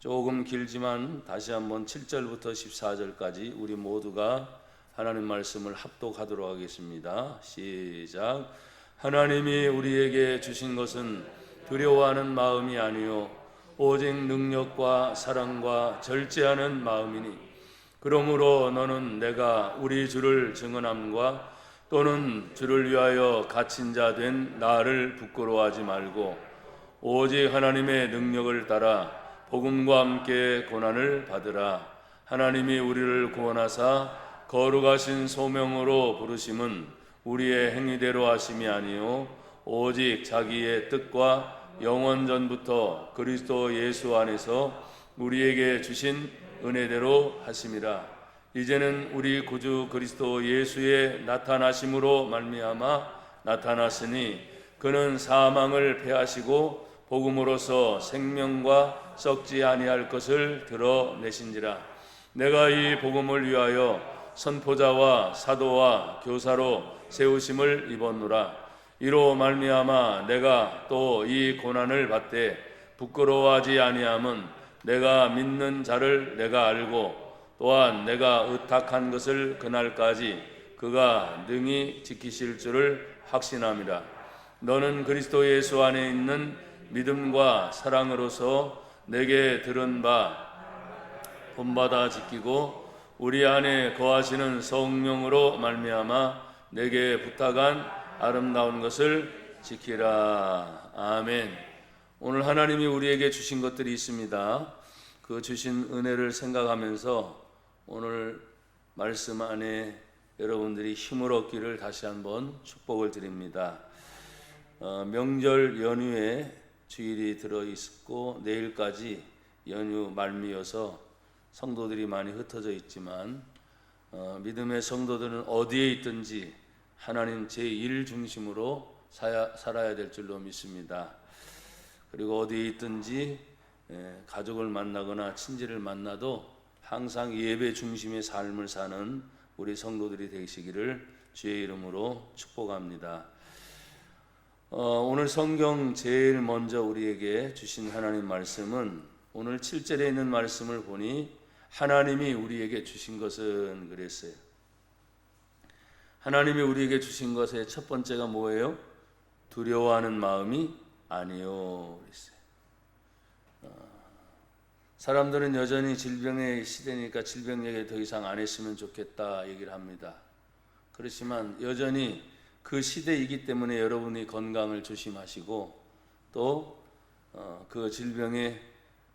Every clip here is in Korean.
조금 길지만 다시 한번 7절부터 14절까지 우리 모두가 하나님 말씀을 합독하도록 하겠습니다. 시작. 하나님이 우리에게 주신 것은 두려워하는 마음이 아니요 오직 능력과 사랑과 절제하는 마음이니, 그러므로 너는 내가 우리 주를 증언함과 또는 주를 위하여 갇힌 자 된 나를 부끄러워하지 말고 오직 하나님의 능력을 따라 복음과 함께 고난을 받으라. 하나님이 우리를 구원하사 거룩하신 소명으로 부르심은 우리의 행위대로 하심이 아니요 오직 자기의 뜻과 영원 전부터 그리스도 예수 안에서 우리에게 주신 은혜대로 하심이라. 이제는 우리 구주 그리스도 예수의 나타나심으로 말미암아 나타났으니 그는 사망을 패하시고 복음으로서 생명과 썩지 아니할 것을 드러내신지라. 내가 이 복음을 위하여 선포자와 사도와 교사로 세우심을 입었노라. 이로 말미암아 내가 또 이 고난을 받되 부끄러워하지 아니함은 내가 믿는 자를 내가 알고 또한 내가 의탁한 것을 그날까지 그가 능히 지키실 줄을 확신함이라. 너는 그리스도 예수 안에 있는 믿음과 사랑으로서 내게 들은 바 본받아 지키고 우리 안에 거하시는 성령으로 말미암아 내게 부탁한 아름다운 것을 지키라. 아멘. 오늘 하나님이 우리에게 주신 것들이 있습니다. 그 주신 은혜를 생각하면서 오늘 말씀 안에 여러분들이 힘을 얻기를 다시 한번 축복을 드립니다. 명절 연휴에 주일이 들어있고 내일까지 연휴 말미여서 성도들이 많이 흩어져 있지만 믿음의 성도들은 어디에 있든지 하나님 제1 중심으로 살아야 될 줄로 믿습니다. 그리고 어디에 있든지 가족을 만나거나 친지를 만나도 항상 예배 중심의 삶을 사는 우리 성도들이 되시기를 주의 이름으로 축복합니다. 오늘 성경 제일 먼저 우리에게 주신 하나님 말씀은 오늘 7절에 있는 말씀을 보니 하나님이 우리에게 주신 것은 그랬어요. 하나님이 우리에게 주신 것의 첫 번째가 뭐예요? 두려워하는 마음이 아니요 그랬어요. 사람들은 여전히 질병의 시대니까 질병 얘기 더 이상 안 했으면 좋겠다 얘기를 합니다. 그렇지만 여전히 그 시대이기 때문에 여러분이 건강을 조심하시고 또 그 질병에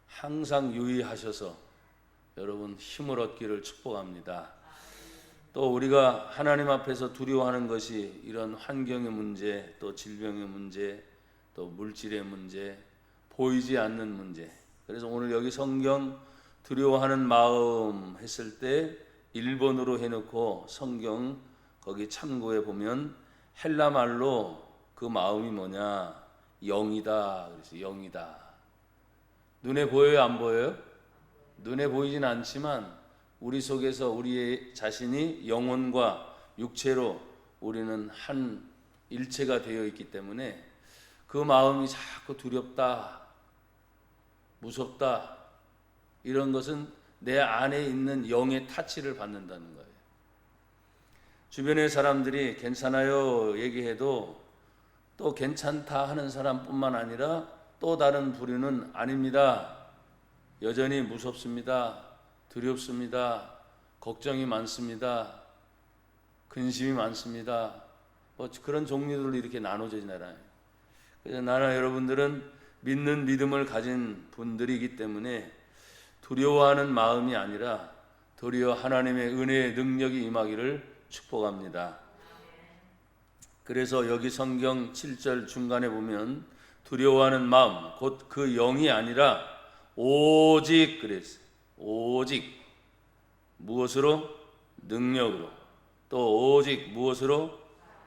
항상 유의하셔서 여러분 힘을 얻기를 축복합니다. 또 우리가 하나님 앞에서 두려워하는 것이 이런 환경의 문제, 또 질병의 문제, 또 물질의 문제, 보이지 않는 문제. 그래서 오늘 여기 성경 두려워하는 마음 했을 때 1번으로 해놓고 성경 거기 참고해 보면 헬라 말로 그 마음이 뭐냐? 영이다. 그래서 영이다. 눈에 보여요? 안 보여요? 눈에 보이진 않지만 우리 속에서 우리의 자신이 영혼과 육체로 우리는 한 일체가 되어 있기 때문에 그 마음이 자꾸 두렵다, 무섭다 이런 것은 내 안에 있는 영의 타치를 받는다는 거예요. 주변의 사람들이 괜찮아요 얘기해도 또 괜찮다 하는 사람뿐만 아니라 또 다른 부류는 아닙니다. 여전히 무섭습니다. 두렵습니다. 걱정이 많습니다. 근심이 많습니다. 그런 종류들로 이렇게 나눠져 있나요? 그래서 나나 여러분들은 믿는 믿음을 가진 분들이기 때문에 두려워하는 마음이 아니라 도리어 하나님의 은혜의 능력이 임하기를 축복합니다. 그래서 여기 성경 7절 중간에 보면 두려워하는 마음 곧 그 영이 아니라 오직 그랬어요. 오직 무엇으로? 능력으로. 또 오직 무엇으로?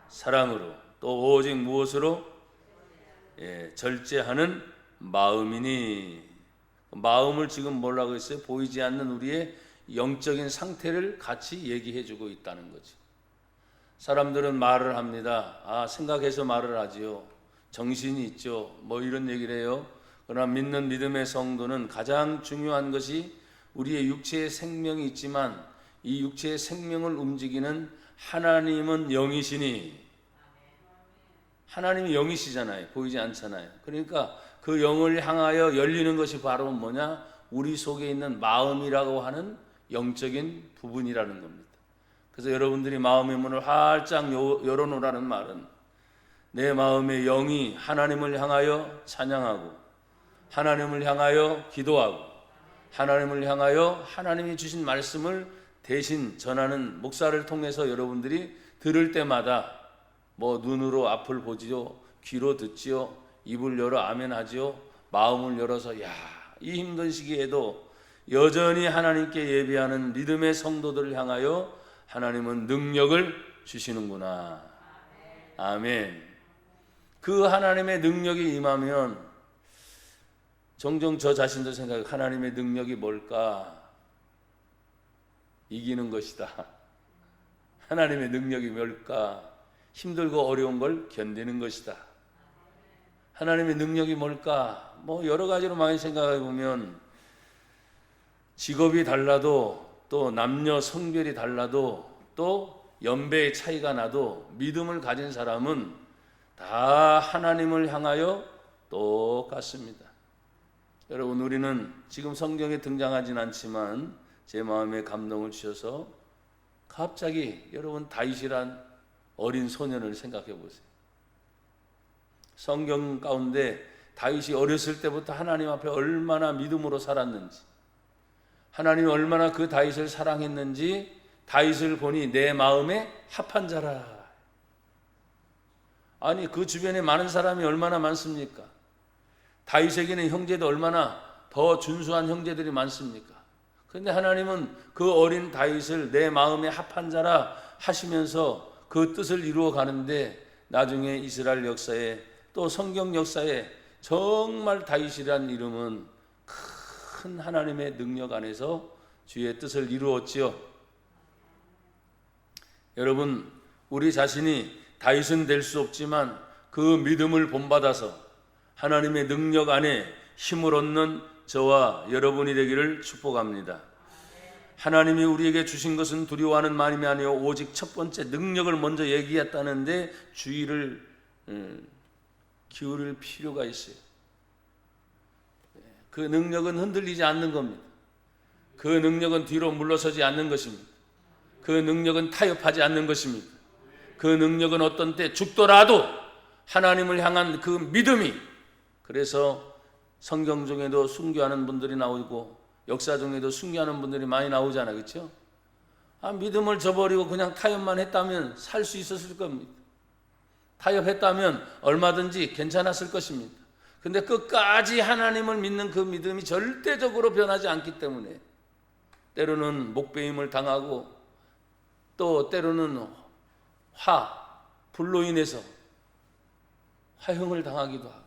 사랑으로. 또 오직 무엇으로? 절제하는 마음이니. 마음을 지금 뭐라고 했어요? 보이지 않는 우리의 영적인 상태를 같이 얘기해 주고 있다는 거지. 사람들은 말을 합니다. 생각해서 말을 하지요. 정신이 있죠. 뭐 이런 얘기를 해요. 그러나 믿는 믿음의 성도는 가장 중요한 것이 우리의 육체의 생명이 있지만 이 육체의 생명을 움직이는 하나님은 영이시니, 하나님이 영이시잖아요. 보이지 않잖아요. 그러니까 그 영을 향하여 열리는 것이 바로 뭐냐? 우리 속에 있는 마음이라고 하는 영적인 부분이라는 겁니다. 그래서 여러분들이 마음의 문을 활짝 열어놓으라는 말은 내 마음의 영이 하나님을 향하여 찬양하고 하나님을 향하여 기도하고 하나님을 향하여 하나님이 주신 말씀을 대신 전하는 목사를 통해서 여러분들이 들을 때마다 뭐 눈으로 앞을 보지요, 귀로 듣지요, 입을 열어 아멘 하지요, 마음을 열어서 이 힘든 시기에도 여전히 하나님께 예배하는 믿음의 성도들을 향하여 하나님은 능력을 주시는구나. 아멘. 그 하나님의 능력이 임하면 종종 저 자신도 생각해요. 하나님의 능력이 뭘까? 이기는 것이다. 하나님의 능력이 뭘까? 힘들고 어려운 걸 견디는 것이다. 하나님의 능력이 뭘까? 뭐 여러 가지로 많이 생각해 보면 직업이 달라도 또 남녀 성별이 달라도 또 연배의 차이가 나도 믿음을 가진 사람은 다 하나님을 향하여 똑같습니다. 여러분, 우리는 지금 성경에 등장하진 않지만 제 마음에 감동을 주셔서 갑자기 여러분 다윗이란 어린 소년을 생각해 보세요. 성경 가운데 다윗이 어렸을 때부터 하나님 앞에 얼마나 믿음으로 살았는지, 하나님이 얼마나 그 다윗을 사랑했는지 다윗을 보니 내 마음에 합한 자라. 아니 그 주변에 많은 사람이 얼마나 많습니까? 다윗에게는 형제도 얼마나 더 준수한 형제들이 많습니까? 그런데 하나님은 그 어린 다윗을 내 마음에 합한 자라 하시면서 그 뜻을 이루어 가는데 나중에 이스라엘 역사에 또 성경 역사에 정말 다윗이란 이름은 큰 하나님의 능력 안에서 주의 뜻을 이루었지요. 여러분, 우리 자신이 다윗은 될 수 없지만 그 믿음을 본받아서 하나님의 능력 안에 힘을 얻는 저와 여러분이 되기를 축복합니다. 하나님이 우리에게 주신 것은 두려워하는 마음이 아니요 오직 첫 번째 능력을 먼저 얘기했다는데 주의를 기울일 필요가 있어요. 그 능력은 흔들리지 않는 겁니다. 그 능력은 뒤로 물러서지 않는 것입니다. 그 능력은 타협하지 않는 것입니다. 그 능력은 어떤 때 죽더라도 하나님을 향한 그 믿음이, 그래서 성경 중에도 순교하는 분들이 나오고 역사 중에도 순교하는 분들이 많이 나오잖아요. 그렇죠? 믿음을 저버리고 그냥 타협만 했다면 살 수 있었을 겁니다. 타협했다면 얼마든지 괜찮았을 것입니다. 근데 끝까지 하나님을 믿는 그 믿음이 절대적으로 변하지 않기 때문에 때로는 목베임을 당하고 또 때로는 불로 인해서 화형을 당하기도 하고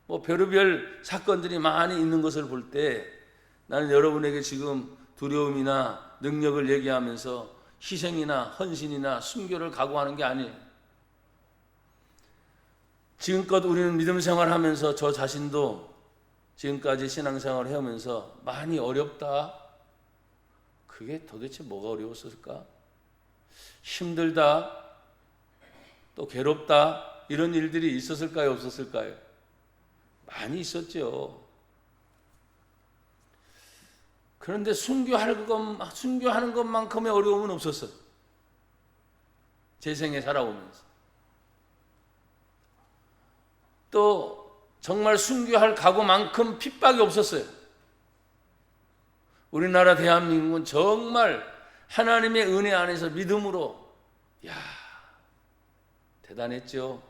뭐 별의별 사건들이 많이 있는 것을 볼 때 나는 여러분에게 지금 두려움이나 능력을 얘기하면서 희생이나 헌신이나 순교를 각오하는 게 아니에요. 지금껏 우리는 믿음 생활하면서 저 자신도 지금까지 신앙생활을 해오면서 많이 어렵다. 그게 도대체 뭐가 어려웠을까? 힘들다. 또 괴롭다. 이런 일들이 있었을까요? 없었을까요? 많이 있었죠. 그런데 순교하는 것만큼의 어려움은 없었어요. 제 생에 살아오면서. 또 정말 순교할 각오만큼 핍박이 없었어요. 우리나라 대한민국은 정말 하나님의 은혜 안에서 믿음으로 대단했죠.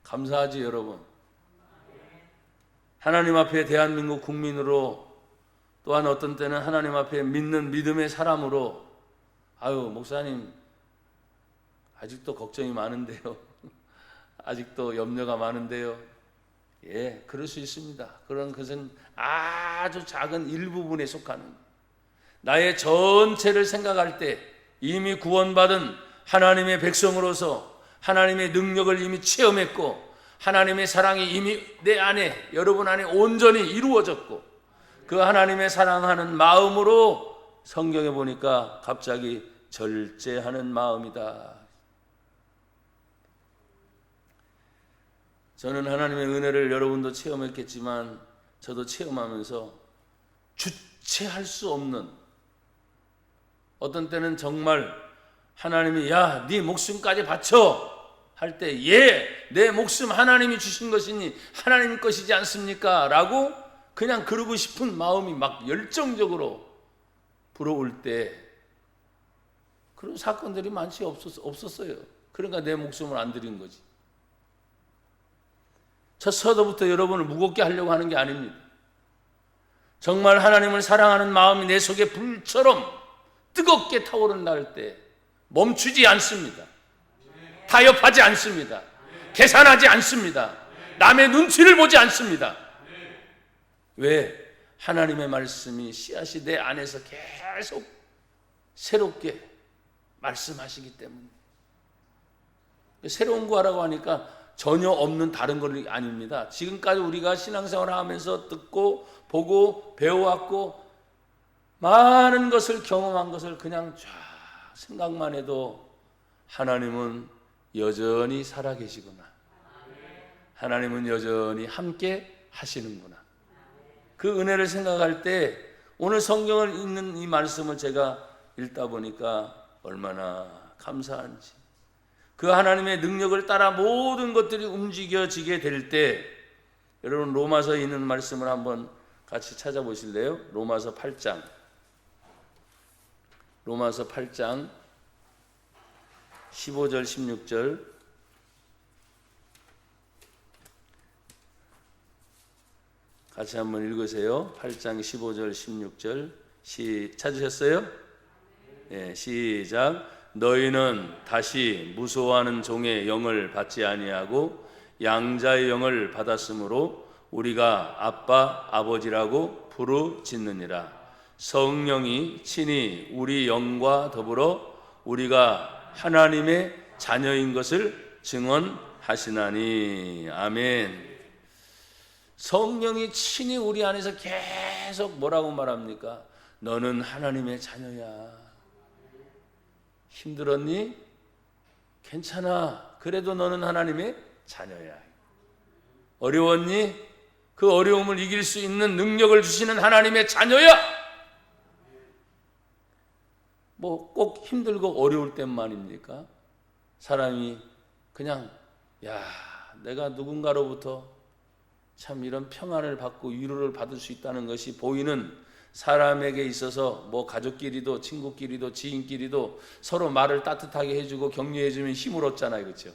감사하지 여러분. 하나님 앞에 대한민국 국민으로 또한 어떤 때는 하나님 앞에 믿는 믿음의 사람으로 목사님 아직도 걱정이 많은데요. 아직도 염려가 많은데요. 그럴 수 있습니다. 그런 것은 아주 작은 일부분에 속하는 나의 전체를 생각할 때 이미 구원받은 하나님의 백성으로서 하나님의 능력을 이미 체험했고 하나님의 사랑이 이미 내 안에, 여러분 안에 온전히 이루어졌고 그 하나님의 사랑하는 마음으로 성경에 보니까 갑자기 절제하는 마음이다. 저는 하나님의 은혜를 여러분도 체험했겠지만 저도 체험하면서 주체할 수 없는, 어떤 때는 정말 하나님이 야, 네 목숨까지 바쳐 할 때 예, 내 목숨 하나님이 주신 것이니 하나님 것이지 않습니까? 라고 그냥 그러고 싶은 마음이 막 열정적으로 불어올 때 그런 사건들이 많지 없었어요. 그러니까 내 목숨을 안 드린 거지. 첫 서도부터 여러분을 무겁게 하려고 하는 게 아닙니다. 정말 하나님을 사랑하는 마음이 내 속에 불처럼 뜨겁게 타오른다 때 멈추지 않습니다. 타협하지 않습니다. 계산하지 않습니다. 남의 눈치를 보지 않습니다. 왜? 하나님의 말씀이 씨앗이 내 안에서 계속 새롭게 말씀하시기 때문에. 새로운 거 하라고 하니까 전혀 없는 다른 건 아닙니다. 지금까지 우리가 신앙생활을 하면서 듣고 보고 배워왔고 많은 것을 경험한 것을 그냥 쫙 생각만 해도 하나님은 여전히 살아계시구나. 하나님은 여전히 함께 하시는구나. 그 은혜를 생각할 때 오늘 성경을 읽는 이 말씀을 제가 읽다 보니까 얼마나 감사한지, 그 하나님의 능력을 따라 모든 것들이 움직여지게 될 때, 여러분 로마서에 있는 말씀을 한번 같이 찾아보실래요? 로마서 8장 로마서 8장 15절 16절 같이 한번 읽으세요. 8장 15절 16절 찾으셨어요? 네, 시작. 너희는 다시 무소하는 종의 영을 받지 아니하고 양자의 영을 받았으므로 우리가 아빠 아버지라고 부르짖느니라. 성령이 친히 우리 영과 더불어 우리가 하나님의 자녀인 것을 증언하시나니. 아멘. 성령이 친히 우리 안에서 계속 뭐라고 말합니까? 너는 하나님의 자녀야. 힘들었니? 괜찮아. 그래도 너는 하나님의 자녀야. 어려웠니? 그 어려움을 이길 수 있는 능력을 주시는 하나님의 자녀야. 뭐 꼭 힘들고 어려울 때만입니까? 사람이 그냥 야, 내가 누군가로부터 참 이런 평안을 받고 위로를 받을 수 있다는 것이 보이는 사람에게 있어서 뭐 가족끼리도 친구끼리도 지인끼리도 서로 말을 따뜻하게 해주고 격려해주면 힘을 얻잖아요. 그렇죠?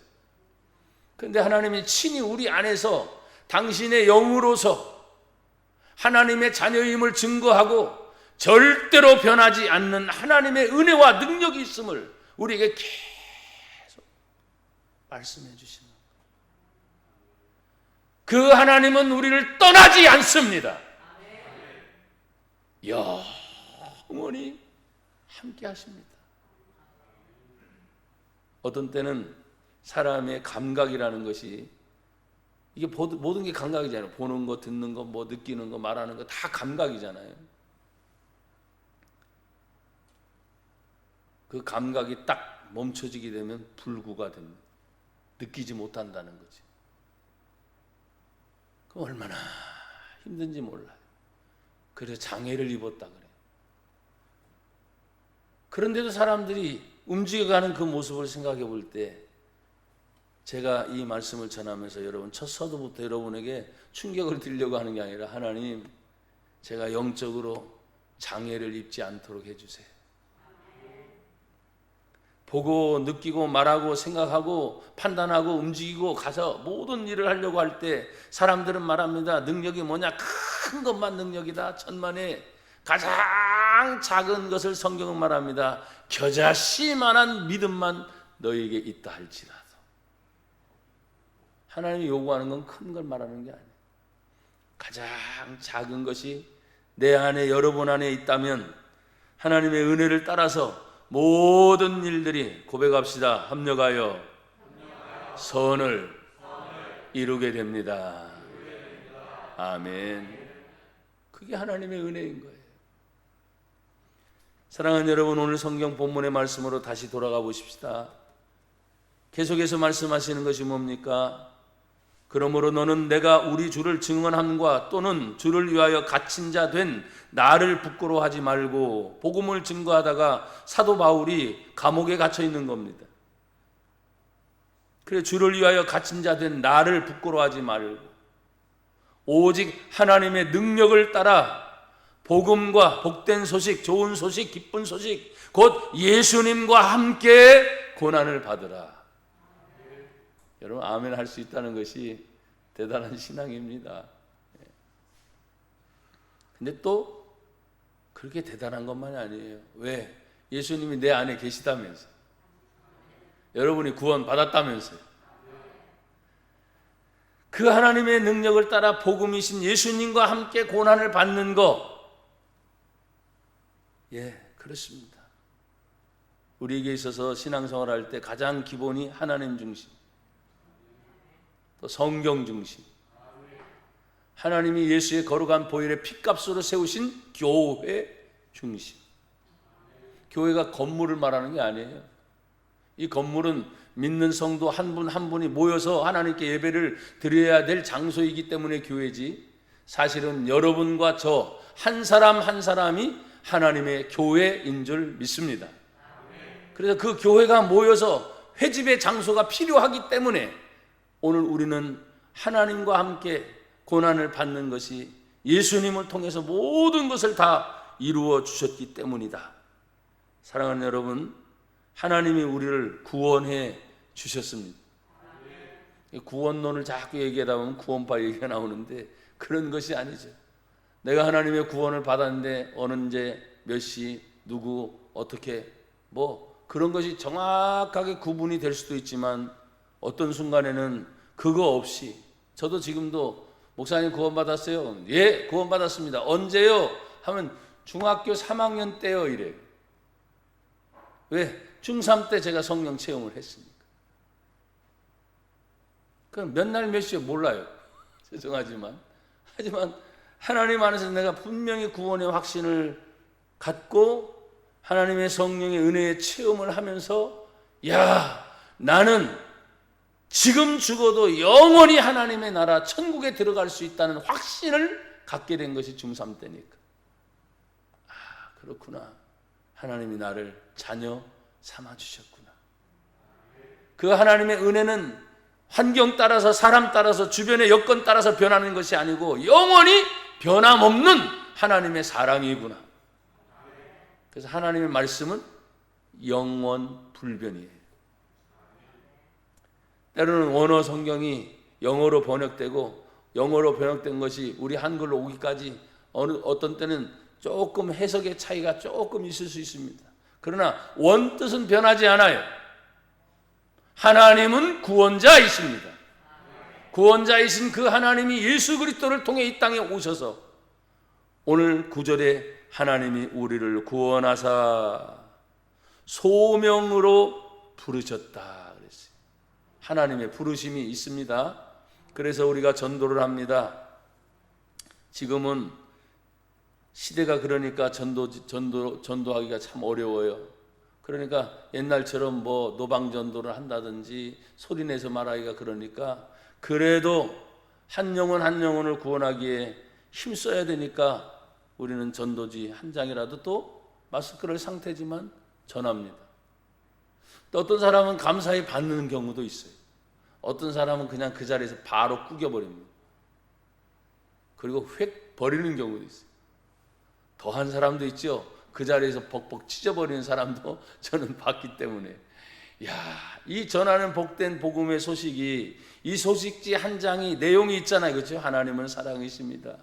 그런데 하나님이 친히 우리 안에서 당신의 영으로서 하나님의 자녀임을 증거하고 절대로 변하지 않는 하나님의 은혜와 능력이 있음을 우리에게 계속 말씀해 주시는, 그 하나님은 우리를 떠나지 않습니다. 영원히 함께 하십니다. 어떤 때는 사람의 감각이라는 것이, 이게 모든 게 감각이잖아요. 보는 거, 듣는 거, 뭐 느끼는 거, 말하는 거 다 감각이잖아요. 그 감각이 딱 멈춰지게 되면 불구가 됩니다. 느끼지 못한다는 거지. 그럼 얼마나 힘든지 몰라요. 그래서 장애를 입었다 그래요. 그런데도 사람들이 움직여가는 그 모습을 생각해 볼 때, 제가 이 말씀을 전하면서 여러분 첫 서두부터 여러분에게 충격을 드리려고 하는 게 아니라, 하나님 제가 영적으로 장애를 입지 않도록 해주세요. 보고 느끼고 말하고 생각하고 판단하고 움직이고 가서 모든 일을 하려고 할 때 사람들은 말합니다. 능력이 뭐냐? 큰 것만 능력이다. 천만에 가장 작은 것을 성경은 말합니다. 겨자씨만한 믿음만 너에게 있다 할지라도. 하나님이 요구하는 건 큰 걸 말하는 게 아니에요. 가장 작은 것이 내 안에, 여러분 안에 있다면 하나님의 은혜를 따라서 모든 일들이, 고백합시다. 합력하여 선을 이루게 됩니다. 아멘. 그게 하나님의 은혜인 거예요. 사랑하는 여러분, 오늘 성경 본문의 말씀으로 다시 돌아가 보십시다. 계속해서 말씀하시는 것이 뭡니까? 그러므로 너는 내가 우리 주를 증언함과 또는 주를 위하여 갇힌 자 된 나를 부끄러워하지 말고, 복음을 증거하다가 사도 바울이 감옥에 갇혀 있는 겁니다. 그래, 주를 위하여 갇힌 자 된 나를 부끄러워하지 말고 오직 하나님의 능력을 따라 복음과 복된 소식, 좋은 소식, 기쁜 소식, 곧 예수님과 함께 고난을 받으라. 여러분, 아멘 할 수 있다는 것이 대단한 신앙입니다. 근데 또 그렇게 대단한 것만이 아니에요. 왜? 예수님이 내 안에 계시다면서, 여러분이 구원 받았다면서요. 그 하나님의 능력을 따라 복음이신 예수님과 함께 고난을 받는 것, 그렇습니다. 우리에게 있어서 신앙생활 할 때 가장 기본이 하나님 중심, 또 성경 중심, 하나님이 예수의 거룩한 보혈의 피값으로 세우신 교회 중심. 교회가 건물을 말하는 게 아니에요. 이 건물은 믿는 성도 한 분 한 분이 모여서 하나님께 예배를 드려야 될 장소이기 때문에 교회지, 사실은 여러분과 저 한 사람 한 사람이 하나님의 교회인 줄 믿습니다. 그래서 그 교회가 모여서 회집의 장소가 필요하기 때문에 오늘 우리는 하나님과 함께 고난을 받는 것이 예수님을 통해서 모든 것을 다 이루어 주셨기 때문이다. 사랑하는 여러분, 하나님이 우리를 구원해 주셨습니다. 구원론을 자꾸 얘기하다 보면 구원파 얘기가 나오는데 그런 것이 아니죠. 내가 하나님의 구원을 받았는데 언제, 몇 시, 누구, 어떻게, 그런 것이 정확하게 구분이 될 수도 있지만, 어떤 순간에는 그거 없이, 저도 지금도 목사님 구원 받았어요? 예, 구원 받았습니다. 언제요? 하면 중학교 3학년 때요, 이래요. 왜? 중3 때 제가 성령 체험을 했으니까. 그럼 몇 날 몇 시에 몰라요. 죄송하지만. 하지만 하나님 안에서 내가 분명히 구원의 확신을 갖고 하나님의 성령의 은혜의 체험을 하면서, 나는 지금 죽어도 영원히 하나님의 나라 천국에 들어갈 수 있다는 확신을 갖게 된 것이 중3 때니까. 그렇구나. 하나님이 나를 자녀 삼아주셨구나. 그 하나님의 은혜는 환경 따라서, 사람 따라서, 주변의 여건 따라서 변하는 것이 아니고 영원히 변함없는 하나님의 사랑이구나. 그래서 하나님의 말씀은 영원 불변이에요. 때로는 원어 성경이 영어로 번역되고, 영어로 번역된 것이 우리 한글로 오기까지 어떤 때는 조금 해석의 차이가 조금 있을 수 있습니다. 그러나 원뜻은 변하지 않아요. 하나님은 구원자이십니다. 구원자이신 그 하나님이 예수 그리스도를 통해 이 땅에 오셔서 오늘 9절에 하나님이 우리를 구원하사 소명으로 부르셨다 그랬어요. 하나님의 부르심이 있습니다. 그래서 우리가 전도를 합니다. 지금은 시대가 그러니까 전도하기가 참 어려워요. 그러니까 옛날처럼 노방 전도를 한다든지 소리내서 말하기가 그러니까, 그래도 한 영혼 한 영혼을 구원하기에 힘써야 되니까 우리는 전도지 한 장이라도 또 마스크를 상태지만 전합니다. 또 어떤 사람은 감사히 받는 경우도 있어요. 어떤 사람은 그냥 그 자리에서 바로 구겨버립니다. 그리고 획 버리는 경우도 있어요. 더한 사람도 있죠. 그 자리에서 벅벅 찢어버리는 사람도 저는 봤기 때문에, 이 전하는 복된 복음의 소식이, 이 소식지 한 장이 내용이 있잖아요. 그렇죠? 하나님은 사랑이십니다.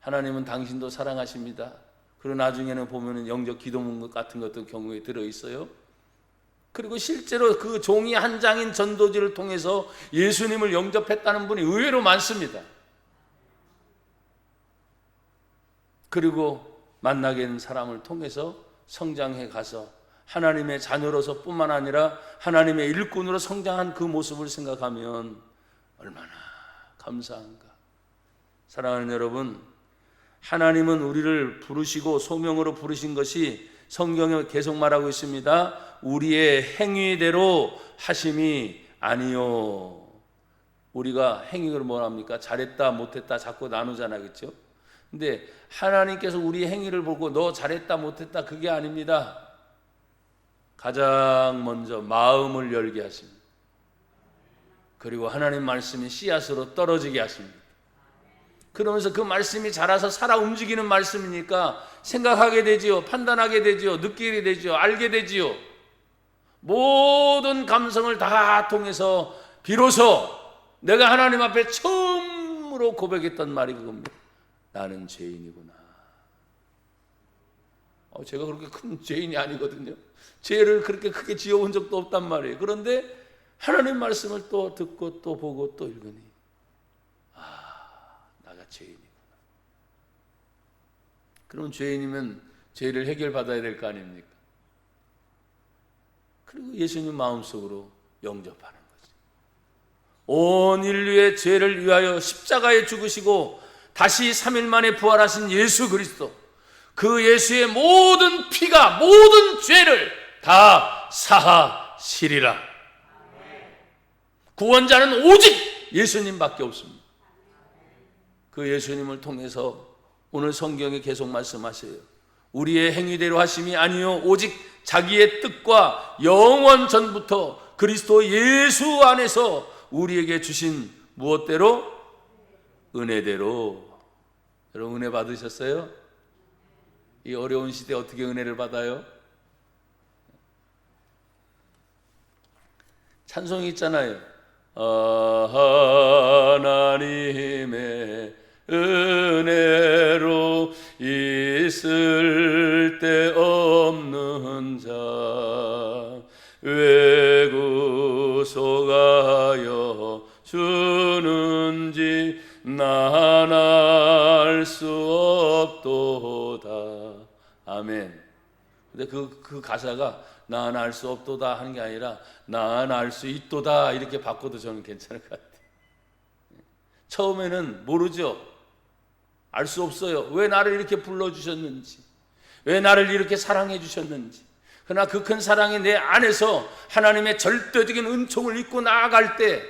하나님은 당신도 사랑하십니다. 그리고 나중에는 보면은 영적 기도문 같은 것도 경우에 들어있어요. 그리고 실제로 그 종이 한 장인 전도지를 통해서 예수님을 영접했다는 분이 의외로 많습니다. 그리고 만나게 된 사람을 통해서 성장해 가서 하나님의 자녀로서 뿐만 아니라 하나님의 일꾼으로 성장한 그 모습을 생각하면 얼마나 감사한가. 사랑하는 여러분, 하나님은 우리를 부르시고 소명으로 부르신 것이 성경에 계속 말하고 있습니다. 우리의 행위대로 하심이 아니요. 우리가 행위를 뭐랍니까? 잘했다 못했다 자꾸 나누잖아, 그렇죠? 근데 하나님께서 우리 행위를 보고 너 잘했다 못했다 그게 아닙니다. 가장 먼저 마음을 열게 하십니다. 그리고 하나님 말씀이 씨앗으로 떨어지게 하십니다. 그러면서 그 말씀이 자라서 살아 움직이는 말씀이니까 생각하게 되지요, 판단하게 되지요, 느끼게 되지요, 알게 되지요. 모든 감성을 다 통해서 비로소 내가 하나님 앞에 처음으로 고백했던 말이 그겁니다. 나는 죄인이구나. 제가 그렇게 큰 죄인이 아니거든요. 죄를 그렇게 크게 지어온 적도 없단 말이에요. 그런데 하나님 말씀을 또 듣고 또 보고 또 읽으니 나가 죄인이구나. 그럼 죄인이면 죄를 해결받아야 될 거 아닙니까? 그리고 예수님 마음속으로 영접하는 거죠. 온 인류의 죄를 위하여 십자가에 죽으시고 다시 3일 만에 부활하신 예수 그리스도, 그 예수의 모든 피가 모든 죄를 다 사하시리라. 구원자는 오직 예수님밖에 없습니다. 그 예수님을 통해서 오늘 성경에 계속 말씀하세요. 우리의 행위대로 하심이 아니요 오직 자기의 뜻과 영원 전부터 그리스도 예수 안에서 우리에게 주신 무엇대로? 은혜대로. 여러분 은혜 받으셨어요? 이 어려운 시대에 어떻게 은혜를 받아요? 찬송이 있잖아요. 하나님의 은혜로 있을 데 없는 자 왜 구속하여 주는지 난 알 수 없도다. 아멘. 근데 그 가사가 난 알 수 없도다 하는 게 아니라 난 알 수 있도다 이렇게 바꿔도 저는 괜찮을 것 같아요. 처음에는 모르죠. 알 수 없어요. 왜 나를 이렇게 불러주셨는지, 왜 나를 이렇게 사랑해 주셨는지. 그러나 그 큰 사랑이 내 안에서 하나님의 절대적인 은총을 입고 나아갈 때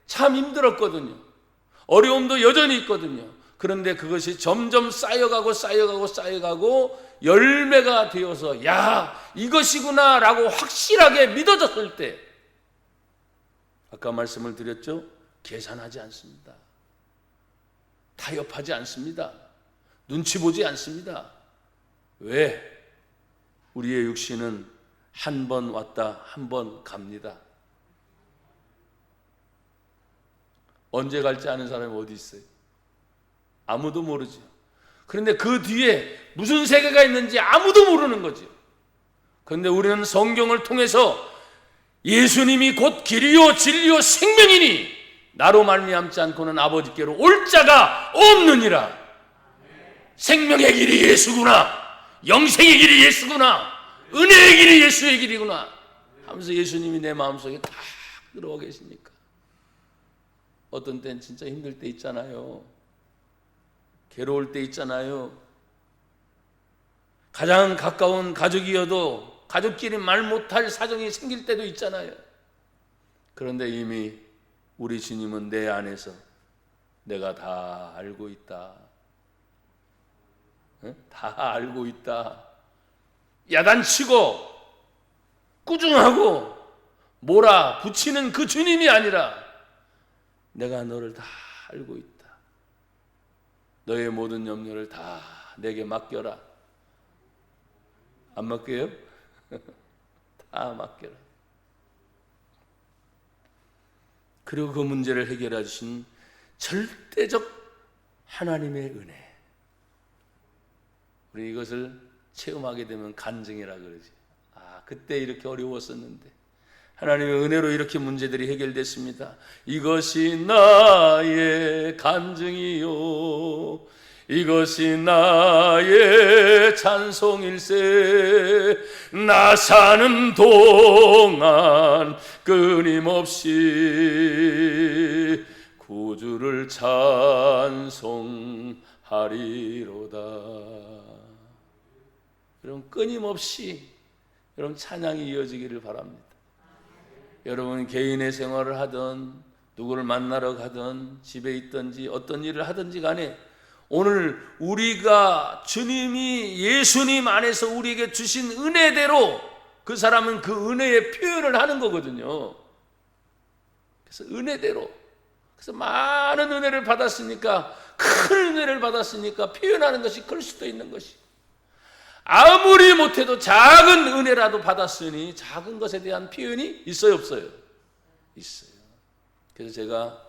참 힘들었거든요. 어려움도 여전히 있거든요. 그런데 그것이 점점 쌓여가고 열매가 되어서 야 이것이구나 라고 확실하게 믿어졌을 때, 아까 말씀을 드렸죠. 계산하지 않습니다. 타협하지 않습니다. 눈치 보지 않습니다. 왜? 우리의 육신은 한 번 왔다 한 번 갑니다. 언제 갈지 아는 사람이 어디 있어요? 아무도 모르죠. 그런데 그 뒤에 무슨 세계가 있는지 아무도 모르는 거죠. 그런데 우리는 성경을 통해서 예수님이 곧 길이요 진리요 생명이니 나로 말미암지 않고는 아버지께로 올 자가 없느니라. 생명의 길이 예수구나, 영생의 길이 예수구나, 은혜의 길이 예수의 길이구나 하면서 예수님이 내 마음속에 다 들어와 계시니까. 어떤 때는 진짜 힘들 때 있잖아요. 괴로울 때 있잖아요. 가장 가까운 가족이어도 가족끼리 말 못할 사정이 생길 때도 있잖아요. 그런데 이미 우리 주님은 내 안에서 내가 다 알고 있다. 다 알고 있다. 야단치고 꾸중하고 몰아붙이는 그 주님이 아니라 내가 너를 다 알고 있다. 너의 모든 염려를 다 내게 맡겨라. 안 맡겨요? 다 맡겨라. 그리고 그 문제를 해결해 주신 절대적 하나님의 은혜. 우리 이것을 체험하게 되면 간증이라 그러지. 그때 이렇게 어려웠었는데 하나님의 은혜로 이렇게 문제들이 해결됐습니다. 이것이 나의 간증이요, 이것이 나의 찬송일세. 나 사는 동안 끊임없이 구주를 찬송하리로다. 여러분 끊임없이 여러분 찬양이 이어지기를 바랍니다. 여러분 개인의 생활을 하든 누구를 만나러 가든 집에 있든지 어떤 일을 하든지 간에 오늘 우리가 주님이 예수님 안에서 우리에게 주신 은혜대로 그 사람은 그 은혜의 표현을 하는 거거든요. 그래서 은혜대로, 그래서 많은 은혜를 받았으니까, 큰 은혜를 받았으니까 표현하는 것이 클 수도 있는 것이, 아무리 못해도 작은 은혜라도 받았으니 작은 것에 대한 표현이 있어요 없어요? 있어요. 그래서 제가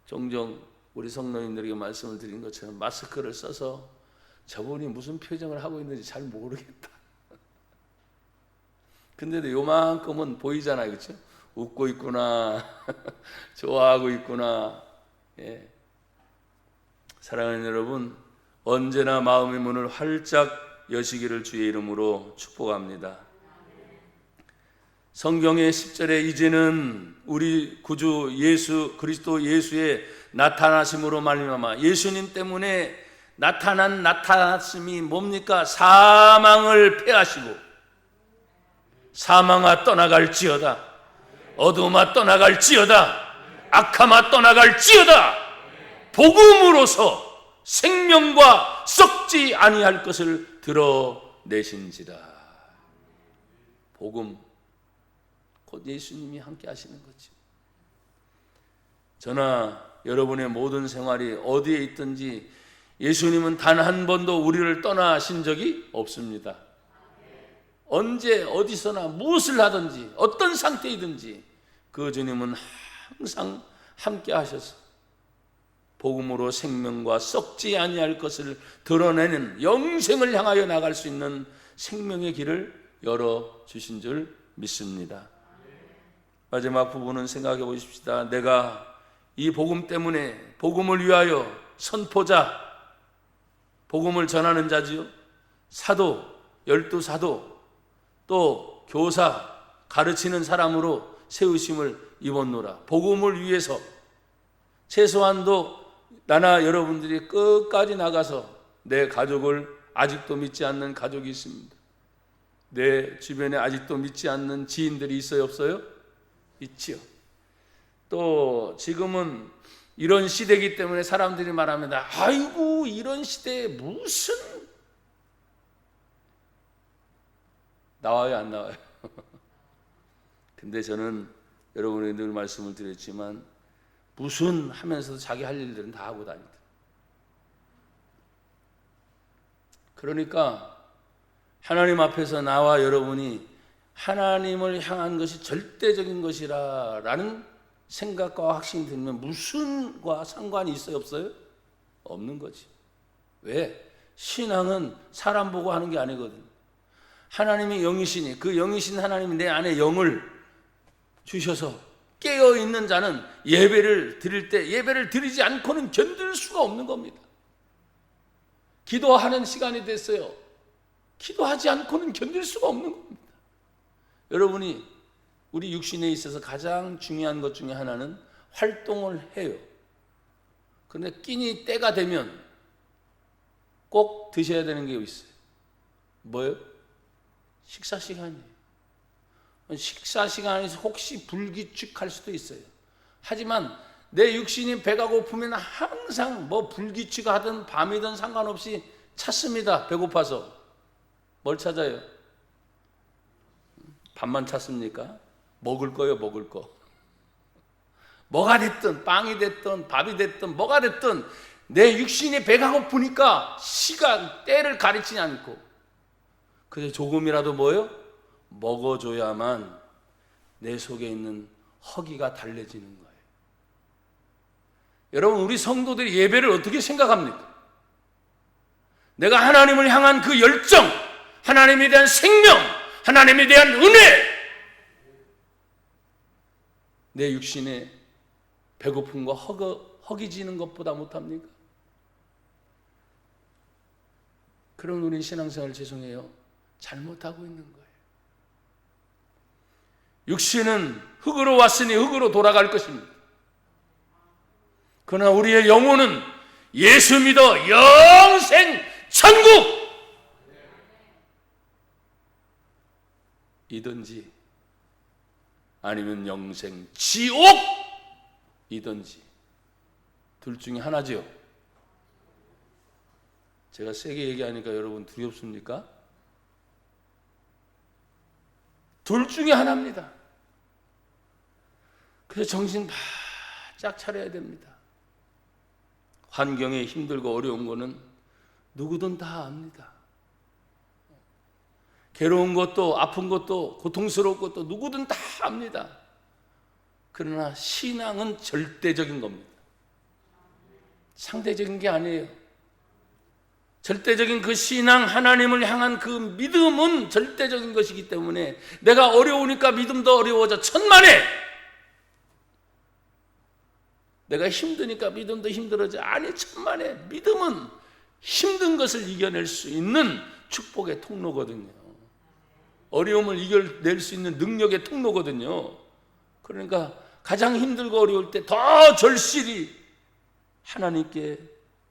종종 우리 성도님들에게 말씀을 드린 것처럼 마스크를 써서 저분이 무슨 표정을 하고 있는지 잘 모르겠다. 근데도 요만큼은 보이잖아요, 그렇죠? 웃고 있구나, 좋아하고 있구나. 예. 사랑하는 여러분, 언제나 마음의 문을 활짝 여시기를 주의 이름으로 축복합니다. 성경의 10절에 이제는 우리 구주 예수 그리스도 예수의 나타나심으로 말미암아, 예수님 때문에 나타난 나타났음이 뭡니까? 사망을 패하시고, 사망아 떠나갈지어다, 어두움아 떠나갈지어다, 악함아 떠나갈지어다, 복음으로서 생명과 썩지 아니할 것을 드러내신지라. 복음, 곧 예수님이 함께 하시는 거죠. 저나 여러분의 모든 생활이 어디에 있든지 예수님은 단 한 번도 우리를 떠나신 적이 없습니다. 언제 어디서나 무엇을 하든지 어떤 상태이든지 그 주님은 항상 함께 하셔서 복음으로 생명과 썩지 아니할 것을 드러내는 영생을 향하여 나갈 수 있는 생명의 길을 열어주신 줄 믿습니다. 마지막 부분은 생각해 보십시다. 내가 이 복음 때문에 복음을 위하여 선포자, 복음을 전하는 자지요, 사도, 12사도, 또 교사, 가르치는 사람으로 세우심을 입었노라. 복음을 위해서 최소한도 나나 여러분들이 끝까지 나가서 내 가족을 아직도 믿지 않는 가족이 있습니다. 내 주변에 아직도 믿지 않는 지인들이 있어요 없어요? 있지요. 또 지금은 이런 시대이기 때문에 사람들이 말합니다. 아이고 이런 시대에 무슨, 나와요 안 나와요? 근데 저는 여러분에게 늘 말씀을 드렸지만 무슨 하면서도 자기 할 일들은 다 하고 다니다. 그러니까 하나님 앞에서 나와 여러분이 하나님을 향한 것이 절대적인 것이라는 생각과 확신이 들면 무슨과 상관이 있어요 없어요? 없는 거지. 왜? 신앙은 사람 보고 하는 게 아니거든. 하나님이 영이시니 그 영이신 하나님이 내 안에 영을 주셔서 깨어있는 자는 예배를 드릴 때 예배를 드리지 않고는 견딜 수가 없는 겁니다. 기도하는 시간이 됐어요. 기도하지 않고는 견딜 수가 없는 겁니다. 여러분이 우리 육신에 있어서 가장 중요한 것 중에 하나는 활동을 해요. 그런데 끼니 때가 되면 꼭 드셔야 되는 게 있어요. 뭐예요? 식사 시간이에요. 식사 시간에서 혹시 불규칙할 수도 있어요. 하지만 내 육신이 배가 고프면 항상 뭐 불규칙하든 밤이든 상관없이 찾습니다. 배고파서. 뭘 찾아요? 밥만 찾습니까? 먹을 거요, 먹을 거. 뭐가 됐든 빵이 됐든 밥이 됐든 뭐가 됐든 내 육신이 배가 고프니까 시간, 때를 가리지 않고 그래서 조금이라도 뭐요? 먹어줘야만 내 속에 있는 허기가 달래지는 거예요. 여러분, 우리 성도들이 예배를 어떻게 생각합니까? 내가 하나님을 향한 그 열정, 하나님에 대한 생명, 하나님에 대한 은혜, 내 육신의 배고픔과 허기지는 것보다 못합니까? 그럼 우리 신앙생활 죄송해요, 잘못하고 있는 거예요. 육신은 흙으로 왔으니 흙으로 돌아갈 것입니다. 그러나 우리의 영혼은 예수 믿어 영생 천국 이든지 아니면 영생 지옥이든지 둘 중에 하나지요. 제가 세게 얘기하니까 여러분 두렵습니까? 둘 중에 하나입니다. 그래서 정신 바짝 차려야 됩니다. 환경이 힘들고 어려운 거는 누구든 다 압니다. 괴로운 것도 아픈 것도 고통스러운 것도 누구든 다 압니다. 그러나 신앙은 절대적인 겁니다. 상대적인 게 아니에요. 절대적인 그 신앙, 하나님을 향한 그 믿음은 절대적인 것이기 때문에 내가 어려우니까 믿음도 어려워져 천만에, 내가 힘드니까 믿음도 힘들어져. 아니, 천만에. 믿음은 힘든 것을 이겨낼 수 있는 축복의 통로거든요. 어려움을 이겨낼 수 있는 능력의 통로거든요. 그러니까 가장 힘들고 어려울 때 더 절실히 하나님께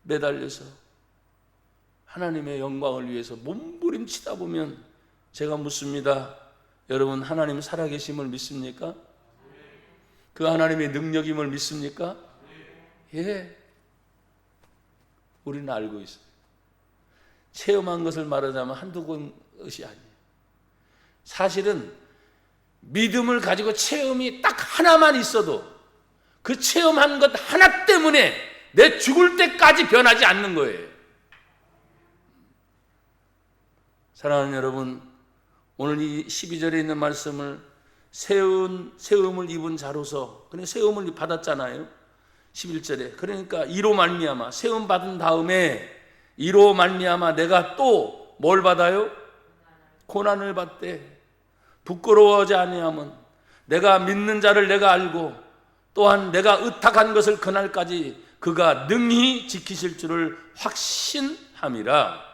매달려서 하나님의 영광을 위해서 몸부림치다 보면, 제가 묻습니다. 여러분, 하나님 살아계심을 믿습니까? 그 하나님의 능력임을 믿습니까? 예. 우리는 알고 있어요. 체험한 것을 말하자면 한두 것이 아니에요. 사실은 믿음을 가지고 체험이 딱 하나만 있어도 그 체험한 것 하나 때문에 내 죽을 때까지 변하지 않는 거예요. 사랑하는 여러분, 오늘 이 12절에 있는 말씀을 세움을 입은 자로서, 그냥 세움을 받았잖아요. 11절에. 그러니까 이로 말미암아, 세움 받은 다음에 이로 말미암아 내가 또 뭘 받아요? 고난을 받되 부끄러워하지 아니함은 내가 믿는 자를 내가 알고 또한 내가 의탁한 것을 그날까지 그가 능히 지키실 줄을 확신함이라.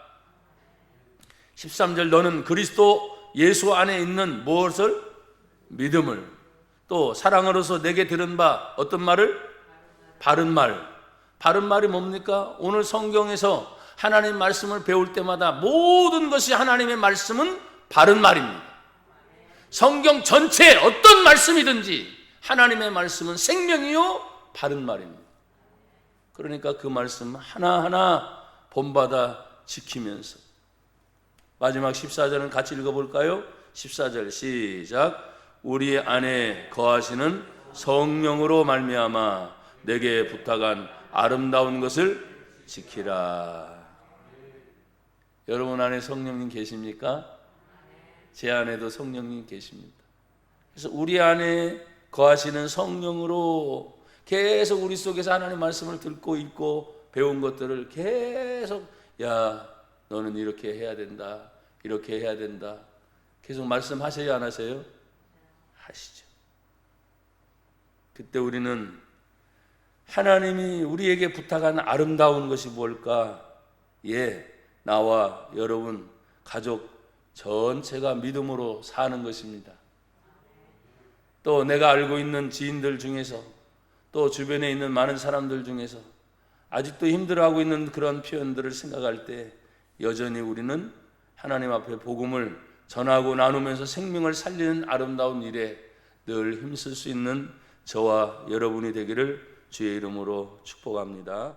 13절, 너는 그리스도 예수 안에 있는 무엇을? 믿음을, 또 사랑으로서 내게 들은 바 어떤 말을? 바른 말. 바른 말이 뭡니까? 오늘 성경에서 하나님 말씀을 배울 때마다 모든 것이, 하나님의 말씀은 바른 말입니다. 성경 전체 어떤 말씀이든지 하나님의 말씀은 생명이요 바른 말입니다. 그러니까 그 말씀 하나하나 본받아 지키면서, 마지막 14절은 같이 읽어볼까요? 14절 시작. 우리 안에 거하시는 성령으로 말미암아 내게 부탁한 아름다운 것을 지키라. 여러분 안에 성령님 계십니까? 제 안에도 성령님 계십니다. 그래서 우리 안에 거하시는 성령으로 계속 우리 속에서 하나님 말씀을 듣고 읽고 배운 것들을 계속, 야, 너는 이렇게 해야 된다, 이렇게 해야 된다, 계속 말씀하셔야 안 하세요? 하시죠. 그때 우리는 하나님이 우리에게 부탁한 아름다운 것이 뭘까? 예, 나와 여러분 가족 전체가 믿음으로 사는 것입니다. 또 내가 알고 있는 지인들 중에서, 또 주변에 있는 많은 사람들 중에서 아직도 힘들어하고 있는 그런 표현들을 생각할 때 여전히 우리는 하나님 앞에 복음을 전하고 나누면서 생명을 살리는 아름다운 일에 늘 힘쓸 수 있는 저와 여러분이 되기를 주의 이름으로 축복합니다.